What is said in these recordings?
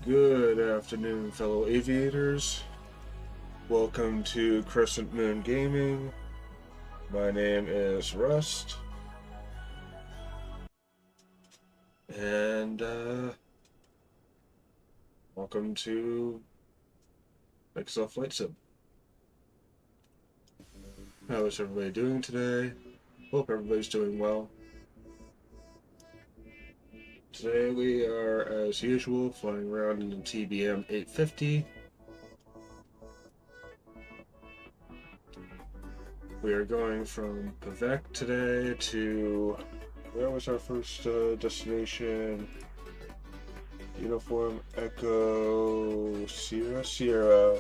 Good afternoon, fellow aviators. Welcome to Crescent Moon Gaming. My name is Rust. And, welcome to Microsoft Flight Sim. How is everybody doing today? Hope everybody's doing well. Today we are, as usual, flying around in the TBM 850. We are going from Pevek today to, where was our first destination? Uniform Echo Sierra,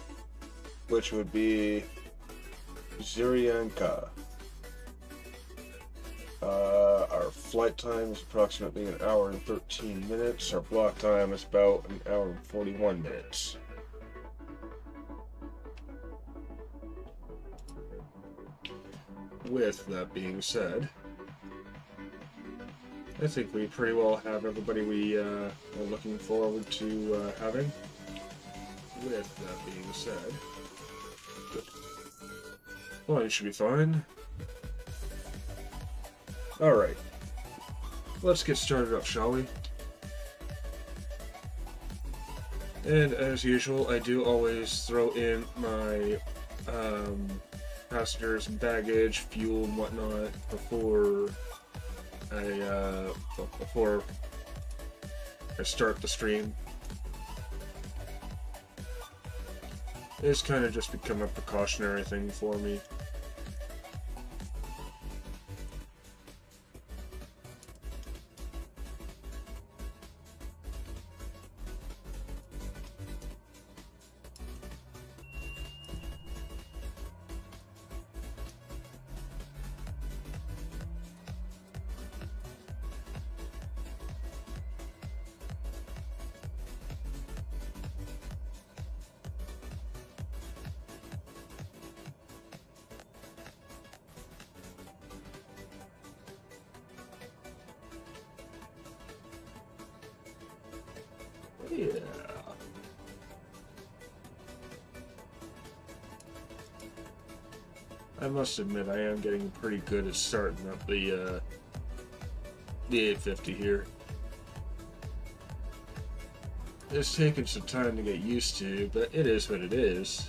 which would be Zyryanka. Our flight time is approximately an hour and 13 minutes. Our block time is about an hour and 41 minutes. With that being said, I think we pretty well have everybody we are looking forward to having. With that being said, well, it should be fine. Alright, let's get started up, shall we? And as usual, I do always throw in my passengers and baggage, fuel and whatnot before I start the stream. It's kind of just become a precautionary thing for me. Yeah. I must admit, I am getting pretty good at starting up the 850 here. It's taken some time to get used to, but it is what it is.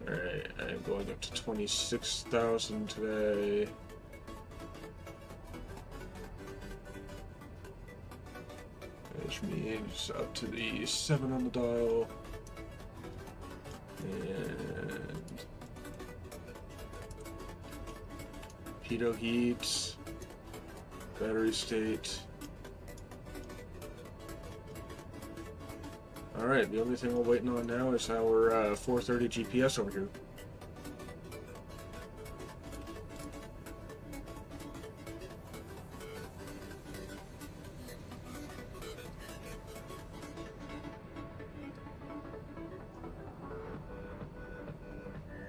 Alright, I'm going up to 26,000 today. Which means up to the 7 on the dial. And pitot heat, battery state. Alright, the only thing we're waiting on now is our 430 GPS over here.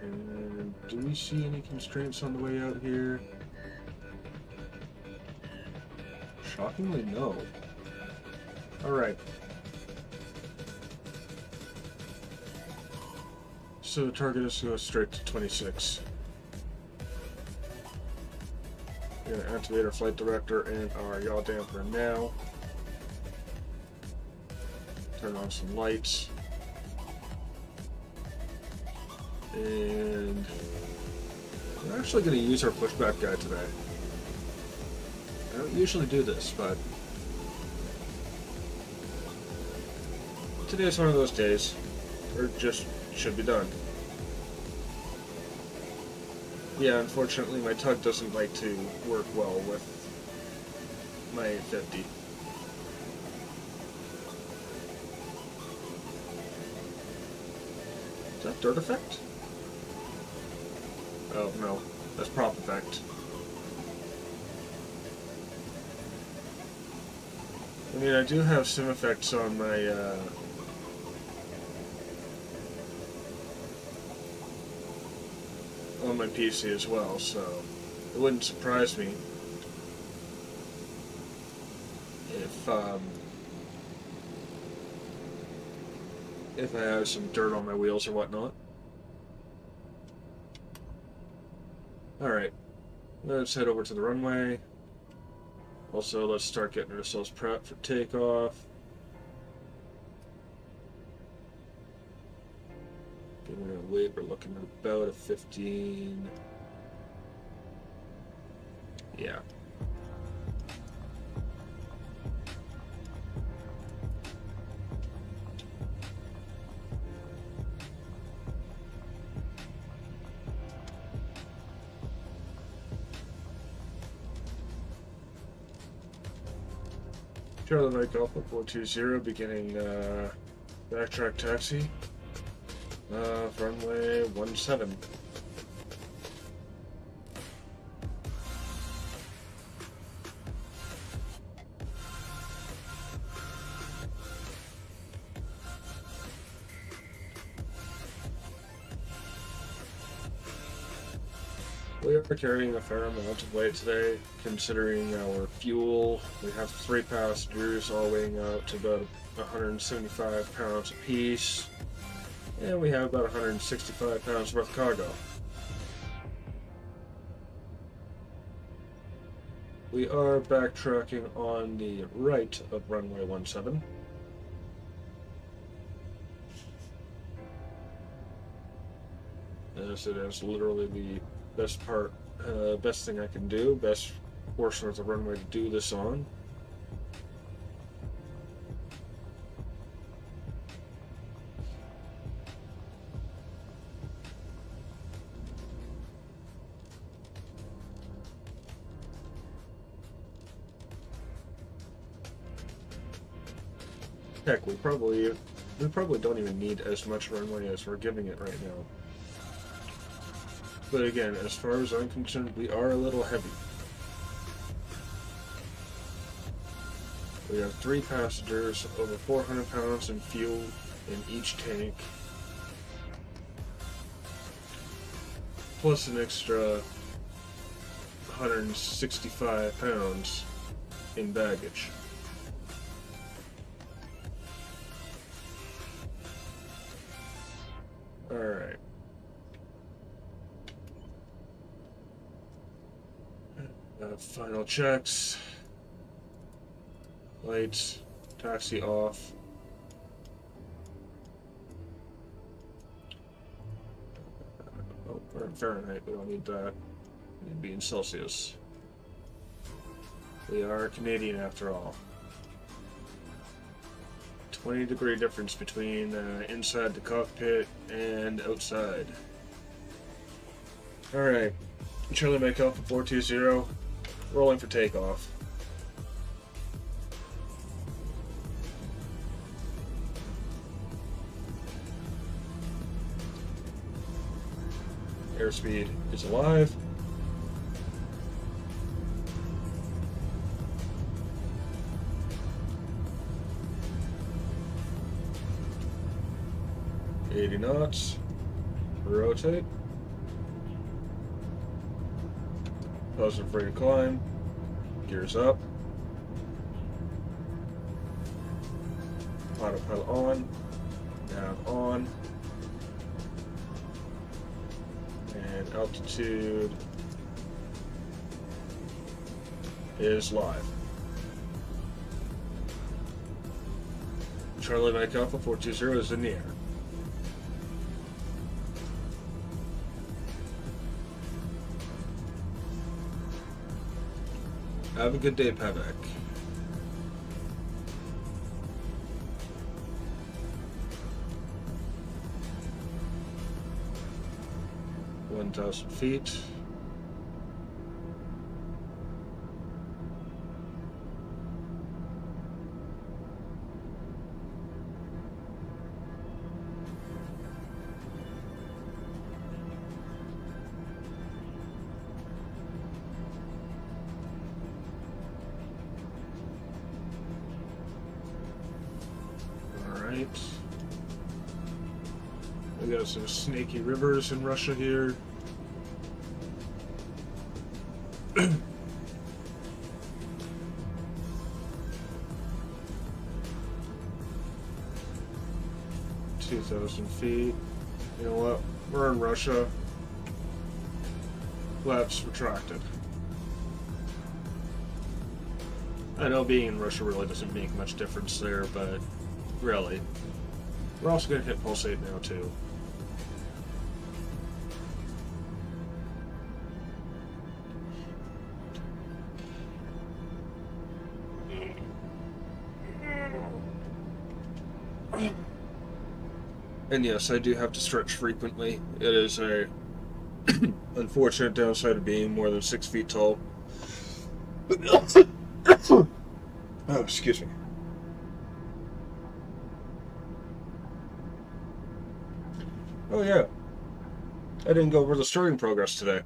And do we see any constraints on the way out here? Shockingly, no. Alright. So the target is to go straight to 26. We're going to activate our flight director and our yaw damper now. Turn on some lights. And we're actually going to use our pushback guide today. I don't usually do this, but today's one of those days where it just should be done. Yeah, unfortunately my tug doesn't like to work well with my 850. Is that dirt effect? Oh no, that's prop effect. I mean, I do have sim effects on my on my PC as well, so it wouldn't surprise me if I have some dirt on my wheels or whatnot. Alright, let's head over to the runway. Also, let's start getting ourselves prepped for takeoff. Giving it a weight, we're looking at about a 15. Yeah. Charlie Mike Alpha 420 beginning backtrack taxi. Runway 17. We are carrying a fair amount of weight today, considering our fuel. We have 3 passengers, all weighing out to about 175 pounds apiece, and we have about 165 pounds worth of cargo. We are backtracking on the right of runway 17. As it is literally the best thing I can do, best portion of the runway to do this on. Heck, we probably don't even need as much runway as we're giving it right now. But again, as far as I'm concerned, we are a little heavy. We have 3 passengers, over 400 pounds in fuel in each tank, plus an extra 165 pounds in baggage. Alright. Final checks. Lights. Taxi off. Oh, we're in Fahrenheit. We don't need that. We need to be in Celsius. We are Canadian after all. 20-degree difference between inside the cockpit and outside. Alright. Charlie Mike Alpha 420. Rolling for takeoff. Airspeed is alive. $80 knots. Rotate. Positive rate of climb. Gears up. Autopilot on. Nav on. And altitude is live. Charlie Mike Alpha 420 is in the air. Have a good day, Pevek. $1,000 feet. We got some snaky rivers in Russia here. 2,000 feet. You know what? We're in Russia. Flaps retracted. I know being in Russia really doesn't make much difference there, but really. We're also going to hit pulsate now, too. And yes, I do have to stretch frequently. It is a unfortunate downside of being more than 6 feet tall. Oh, excuse me. Oh yeah, I didn't go over the starting progress today.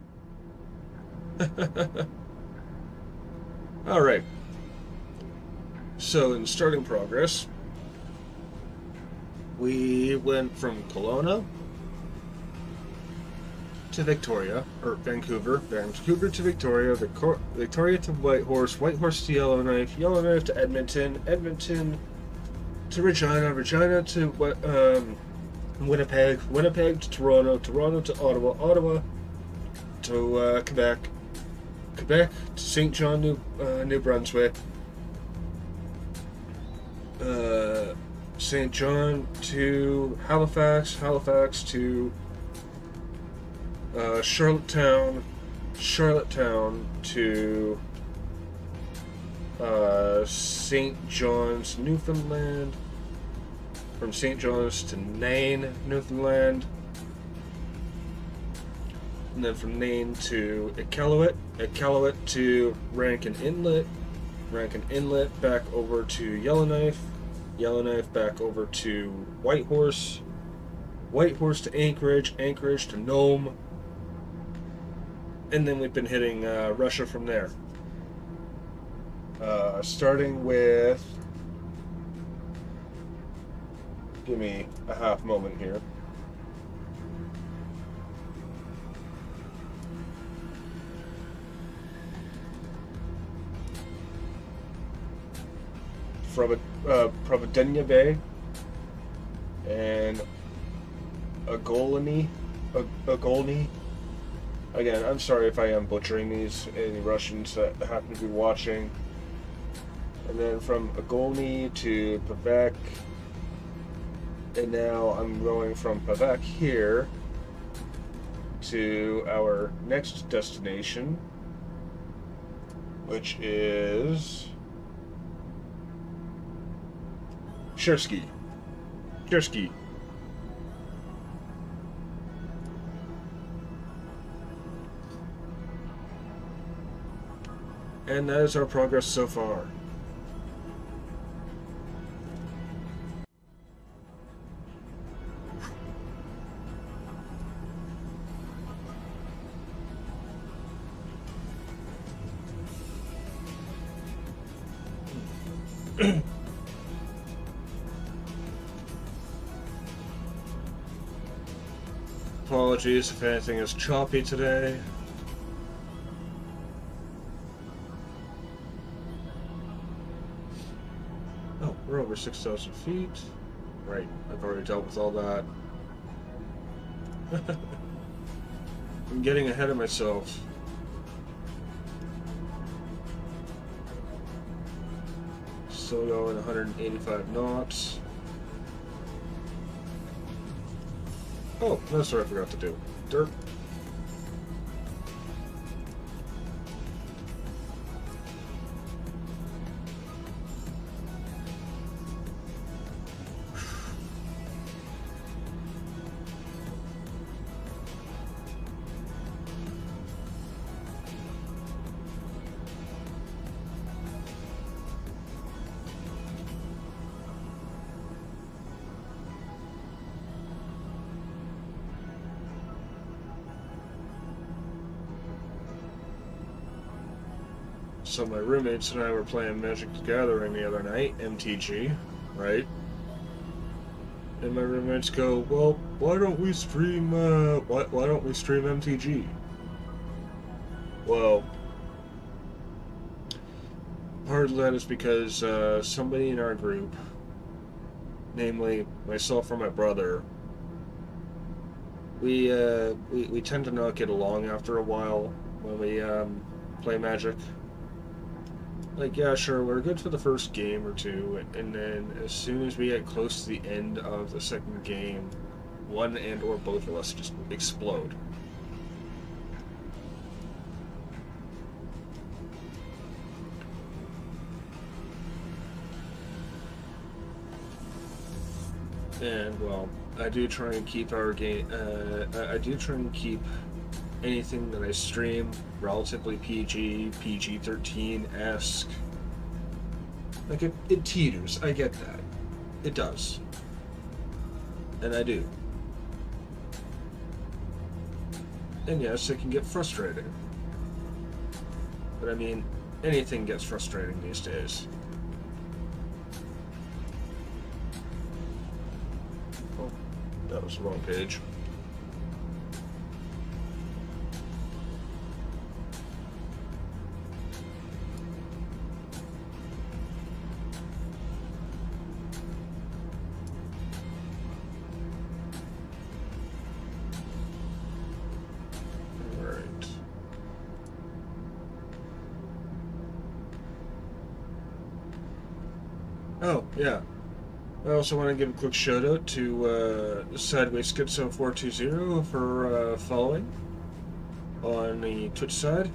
Alright. So in starting progress, we went from Kelowna to Victoria, or Vancouver to Victoria, Victoria to Whitehorse, Whitehorse to Yellowknife, Yellowknife to Edmonton, Edmonton to Regina, Regina to Winnipeg, Winnipeg to Toronto, Toronto to Ottawa, Ottawa to Quebec, Quebec to St. John, New Brunswick, St. John to Halifax, Halifax to Charlottetown, Charlottetown to St. John's, Newfoundland, from St. John's to Nain, Newfoundland, and then from Nain to Iqaluit, Iqaluit to Rankin Inlet, Rankin Inlet back over to Yellowknife, Yellowknife back over to Whitehorse, Whitehorse to Anchorage, Anchorage to Nome, and then we've been hitting Russia from there. Starting with, give me a half moment here. From Providenia Bay and Agolny. Again, I'm sorry if I am butchering these, any Russians that happen to be watching. And then from Agolny to Pevek, and now I'm going from Pevek here to our next destination, which is Chersky. Chersky. And that is our progress so far. Apologies if anything is choppy today. Oh, we're over 6,000 feet. Right, I've already dealt with all that. I'm getting ahead of myself. Still going 185 knots. Oh, that's what I forgot to do. Dirt. So my roommates and I were playing Magic the Gathering the other night, MTG, right? And my roommates go, "Well, why don't we stream? Why don't we stream MTG?" Well, part of that is because somebody in our group namely myself or my brother, we tend to not get along after a while when we play Magic. Like, yeah, sure, we're good for the first game or two, and then as soon as we get close to the end of the second game, one and or both of us just explode. And, well, I do try and keep our game, I do try and keep anything that I stream relatively PG-13-esque. Like, it teeters, I get that. It does. And I do. And yes, it can get frustrating. But I mean, anything gets frustrating these days. Oh, that was the wrong page. Oh, yeah. I also want to give a quick shout out to Sideways Schizo 420 for following on the Twitch side.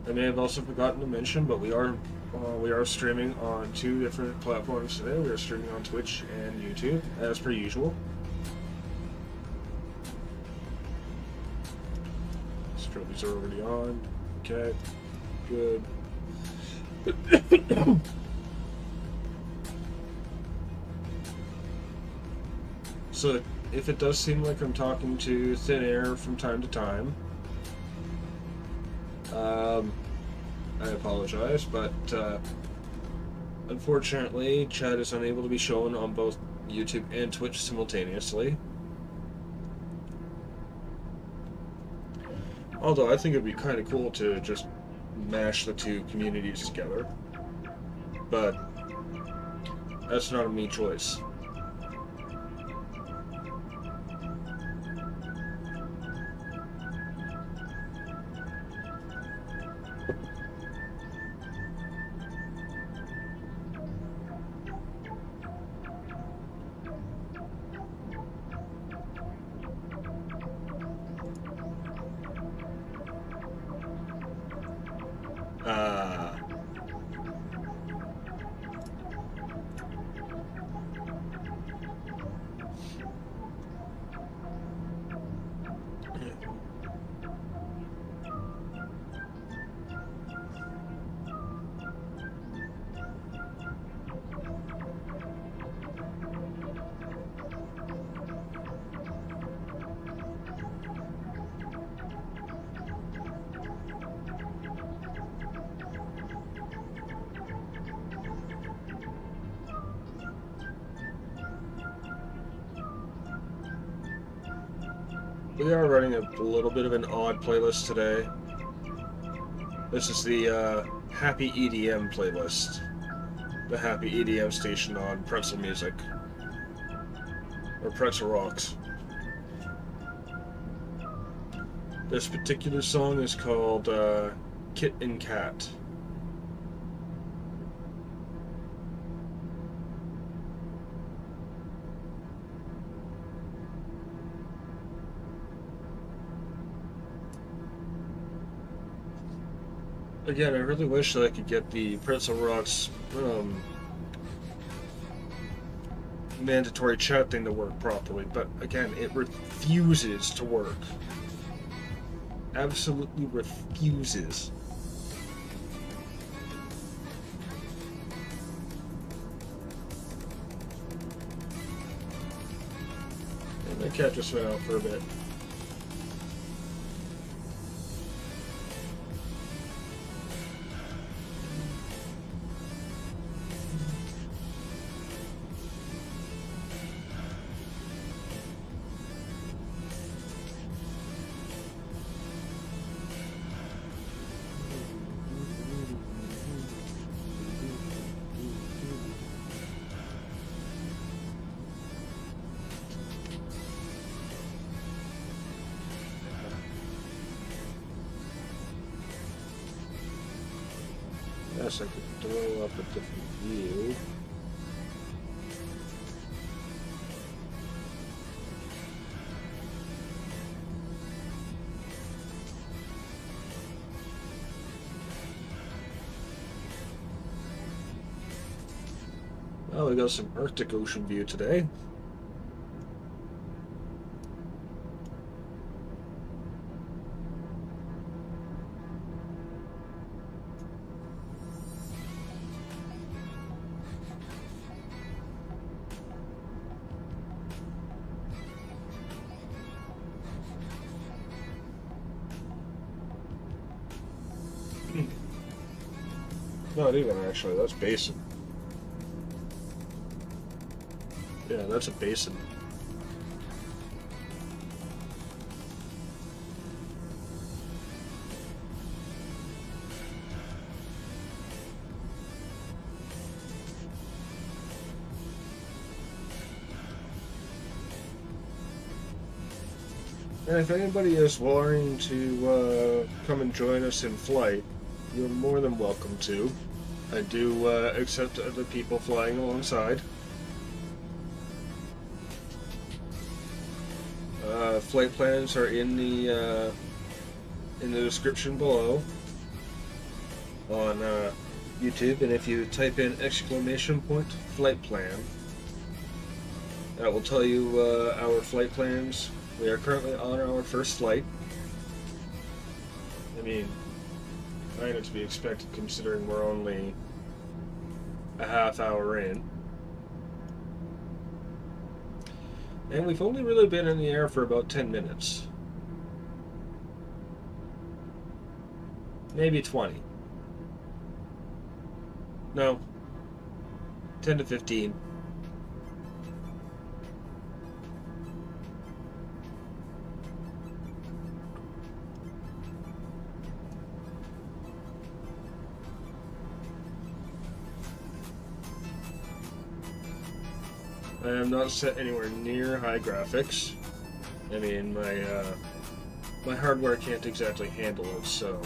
I may have also forgotten to mention, but we are streaming on 2 different platforms today. We are streaming on Twitch and YouTube, as per usual. Strobies are already on. Okay, good. So, if it does seem like I'm talking to thin air from time to time, I apologize, but unfortunately, chat is unable to be shown on both YouTube and Twitch simultaneously. Although I think it'd be kind of cool to just mash the 2 communities together, but that's not a me choice. We are running a little bit of an odd playlist today. This is the Happy EDM playlist. The Happy EDM station on Pretzel Music. Or Pretzel Rocks. This particular song is called Kit and Cat. Again, I really wish that I could get the Pretzel Rocks mandatory chat thing to work properly, but again, it refuses to work. Absolutely refuses. And my cat just went out for a bit. guess I could throw up a different view. Well, we got some Arctic Ocean view today. Not even, actually. That's basin. Yeah, that's a basin. And if anybody is willing to come and join us in flight, you're more than welcome to. I do accept other people flying alongside. Flight plans are in the description below on YouTube, and if you type in !flight plan, that will tell you our flight plans. We are currently on our first flight. I mean, kind of to be expected considering we're only a half hour in. And we've only really been in the air for about 10 minutes. Maybe 20. No. 10 to 15. I am not set anywhere near high graphics. I mean, my hardware can't exactly handle it, so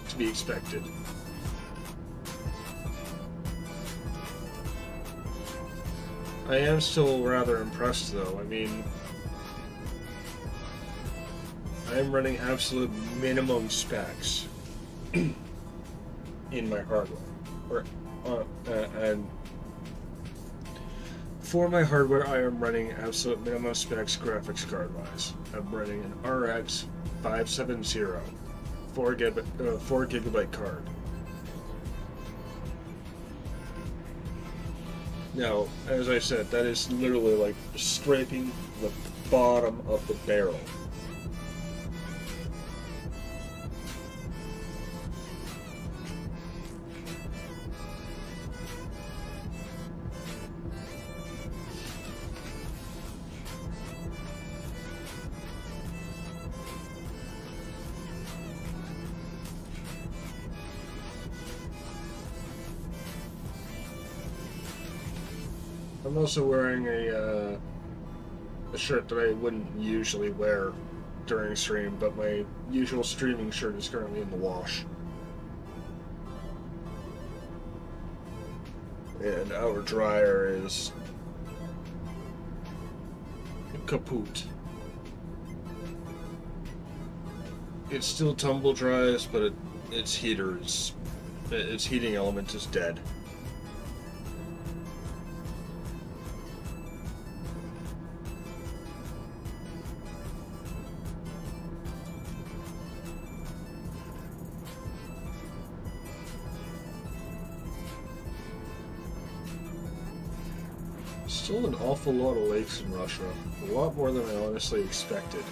to be expected. I am still rather impressed, though. I mean, I am running absolute minimum specs in my hardware, and for my hardware, I am running absolute minimum specs graphics card-wise. I'm running an RX 570 4 gigabyte card. Now, as I said, that is literally like scraping the bottom of the barrel. I'm also wearing a shirt that I wouldn't usually wear during stream, but my usual streaming shirt is currently in the wash. And our dryer is kaput. It still tumble dries, but its heating element is dead. Still an awful lot of lakes in Russia. A lot more than I honestly expected.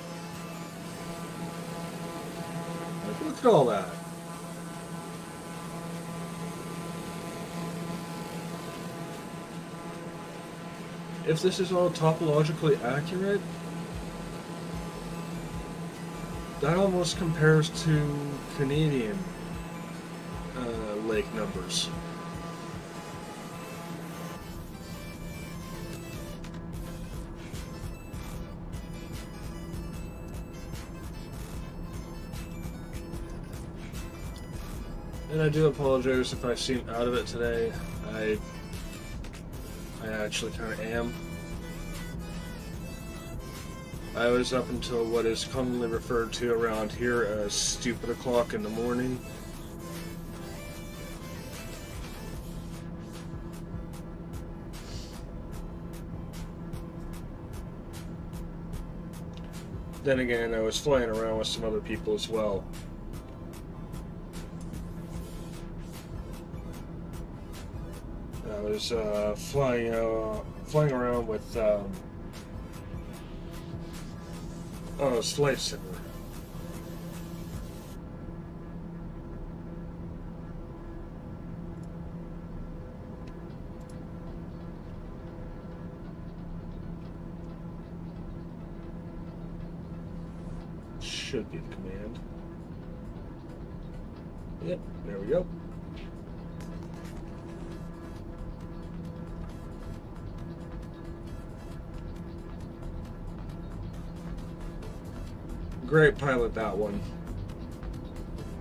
Like, look at all that. If this is all topologically accurate, that almost compares to Canadian lake numbers. And I do apologize if I seem out of it today. I actually kind of am. I was up until what is commonly referred to around here as stupid o'clock in the morning. Then again, I was flying around with some other people as well. I was flying around with it's Flight Center. Should be the command. Yep, there we go. Great pilot, that one.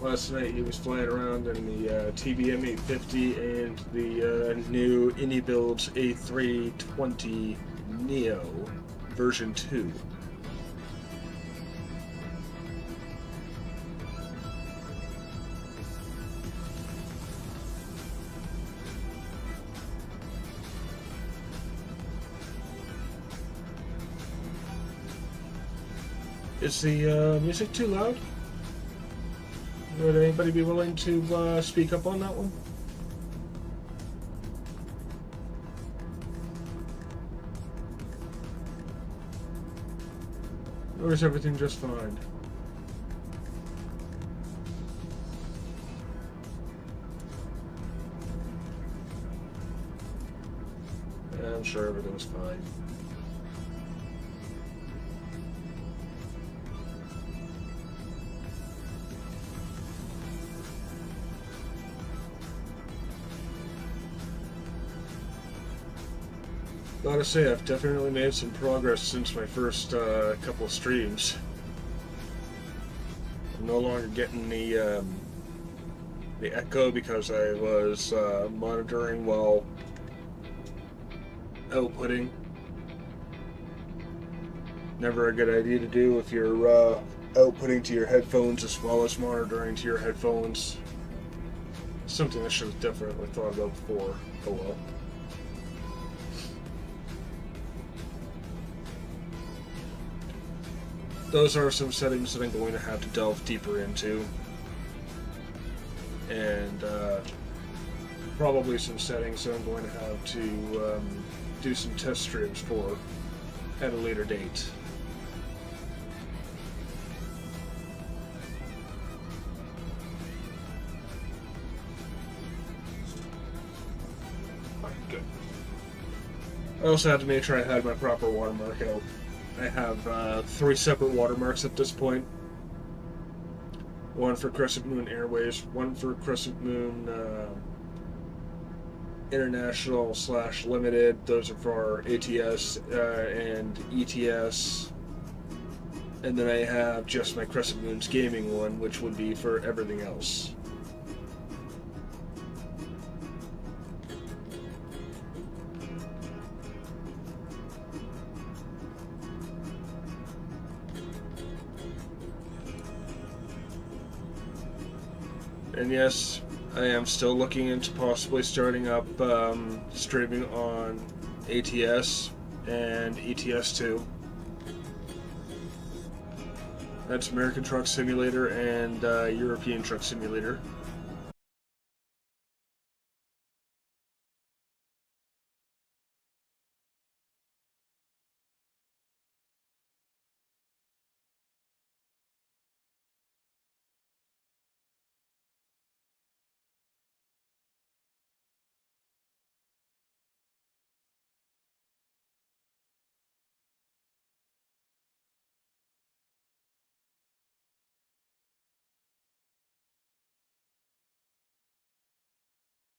Last night he was flying around in the TBM 850 and the new Indie Builds A320 Neo version 2. Is the music too loud? Would anybody be willing to speak up on that one? Or is everything just fine? Yeah, I'm sure everything's fine. Gotta say, I've definitely made some progress since my first couple of streams. I'm no longer getting the echo because I was monitoring while outputting. Never a good idea to do if you're outputting to your headphones as well as monitoring to your headphones. Something I should have definitely thought about before. Oh well. Those are some settings that I'm going to have to delve deeper into, and probably some settings that I'm going to have to do some test streams for at a later date. Good. I also had to make sure I had my proper watermark out. I have 3 separate watermarks at this point. One for Crescent Moon Airways, one for Crescent Moon International / Limited. Those are for ATS and ETS. And then I have just my Crescent Moon's gaming one, which would be for everything else. And yes, I am still looking into possibly starting up streaming on ATS and ETS2. That's American Truck Simulator and European Truck Simulator.